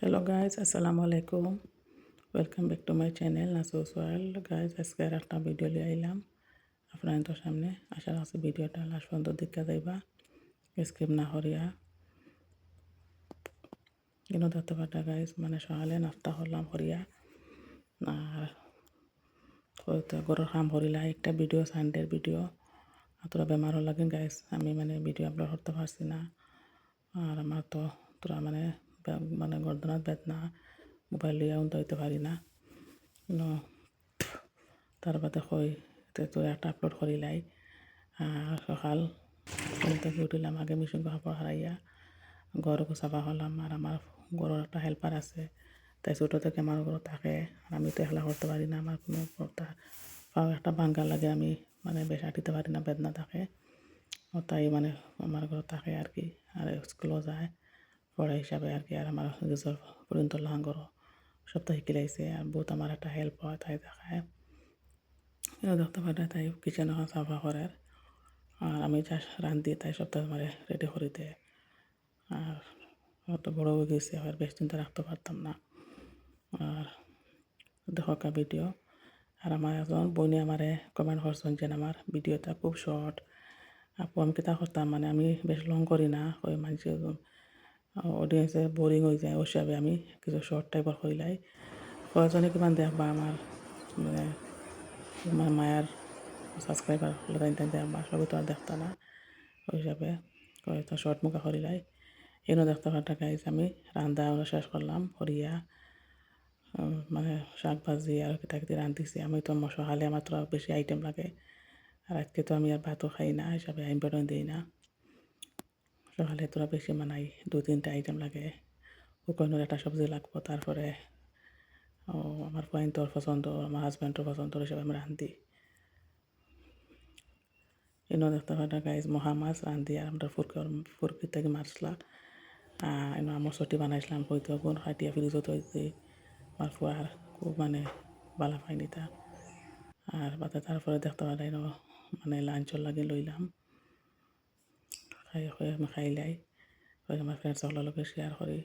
Hello guys, assalamu alaikum. Welcome back to my channel Nasus World. Guys, আজকে আর একটা video লিয়ে আইলাম আপনাদের সামনে। আশা রাখছি ভিডিওটা লাস্ট পর্যন্ত দেখতে যাইবা, স্কিপ না করিয়া। কিন্তু দেখতে পাটা গাইজ, মানে সকালে নাস্তা করলাম করিয়া আর হয়তো গরুর কাম করিলা একটা ভিডিও, সানডের ভিডিও। তোরা বেমারও লাগে গাইজ, আমি মানে ভিডিও আপলোড করতে পারছি না। আর আমার তো তোরা মানে গর্দনাত বেদনা, মোবাইল লিয়ে উনতে হইতে পারি না। তার বাদে কই তো একটা আপলোড করিলাই। আর সকাল ঘুম থেকে উঠিলাম, আগে মেশিন কাপড় হারাইয়া ঘর সাফা করলাম। আর আমার ঘরের একটা হেল্পার আছে, তাই ছোটো থেকে আমার ঘর থাকে। আর আমি তো একলা করতে পারি না, আমার কোনো পাও একটা ভাঙ্গা লাগে, আমি মানে বেশ আটিতে পারি না, বেদনা থাকে। তাই মানে আমার ঘর থাকে আর কি। আর স্কুলও যায় পড়া হিসাবে আর কি। আর আমার নিজের পর্যন্ত লাঙ্গরও সপ্তাহ শিখিলাইছে। আর বহুত আমার একটা হেল্প হয়, তাই দেখায় দেখতে পারে। তাই কিচেন এখন সাফা করে। আর আমি যা রান্ধি তাই সপ্তাহ মানে রেডি করে দেয়। আর অত বড় হয়ে গেছে, আর বেশ দিন তো রাখতে পারতাম না। আর দেখো কা ভিডিও। আর আমার একজন বোনে আমারে কমেন্ট করছেন যে আমার ভিডিওটা খুব শর্ট। আপু আমি কিতা করতাম, মানে আমি বেশ লং করি না, ওই মানুষ অডিয়েন্সে বোরিং হয়ে যায়, ওই হিসাবে আমি কিছু শর্ট টাইপের করিলাই। কয়েকজনে কিমান দেখবা আমার মানে আমার মায়ার সাবস্ক্রাইবার হলে তাই দেখবা, সবই তো আর দেখতা না। ওই হিসাবে কয়েকটা শর্ট মুখা করিলাই। এনও দেখতে পারটা গাইজ, আমি রান্দা শেষ করলাম করিয়া মানে শাক ভাজি আর কিতা কিতি রান্ধিছি। আমি তো সকালে আমার তো বেশি আইটেম লাগে, আর আজকে তো আমি আর ভাতও খাই না, হিসাবে আমি বেরোন দিই না। সকালে তোরা বেশি মানাই 2-3টা আইটেম লাগে, শুকনোর একটা সবজি লাগবো। তারপরে আমার পয়েন্টর পছন্দ, আমার হাজব্যান্ডের পছন্দ হিসাবে আমি রান্ধি। এনে দেখতে পাটা গাইজ মহা মাছ রান্ধি। আর আমরা ফুরকি থেকে মারছিলা এনে আমার ছটি বানাইছিলাম, হয়তো গুণ খাটিয়া ফ্রিজও তৈরি আমার ফুয়ার খুব মানে বালা পাইনি তা। আর বাদে তারপরে দেখতে পাটাই মানে লাঞ্চর লাগে লইলাম, আমি খাইলাই আমার ফ্রেন্ডস সকলের লগে শেয়ার করি।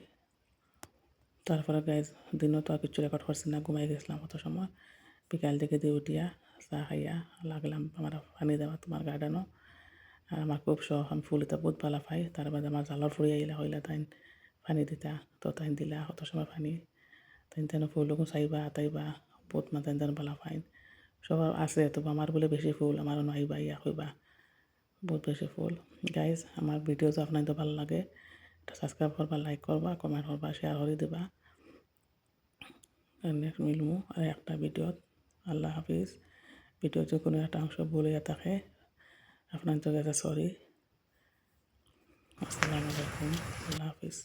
তারপরে গাইজ দিনও তো আর কিছু রেকর্ড করছি না, ঘুমাই গেছিলাম অত সময়। বিকাল থেকে দিয়ে উঠিয়া চা খাইয়া লাগলাম আমার পানি দেওয়া তোমার গার্ডেনও। আর আমার খুব শখ, আমি ফুলিতে বহুত ভালো পাই। তার বাদে আমার জালর ফুড়ি আইলা হইলা তাই পানি দিতা, তো তাই দিলা অত সময় পানি। তাই তেন ফুলও চাইবা আতাইবা বহুত মানে তেন ভালো পাইন। সবার আছে, তবু আমার বলে বেশি ফুল, আমারও নাইবা ইয়া কইবা বহুত বেশি ফুল। গাইজ আমার ভিডিও যদি আপনার তো ভালো লাগে, এটা সাবস্ক্রাইব করবা, লাইক করবা, কমেন্ট করবা, শেয়ার করে দিবা। নেক্সট মিলমু আর একটা ভিডিওত। আল্লাহ হাফিজ। ভিডিও যে কোনো একটা অংশ ভুলে থাকে আপনার তো কাছে সরি। আসসালামু আলাইকুম, আল্লাহ হাফিজ।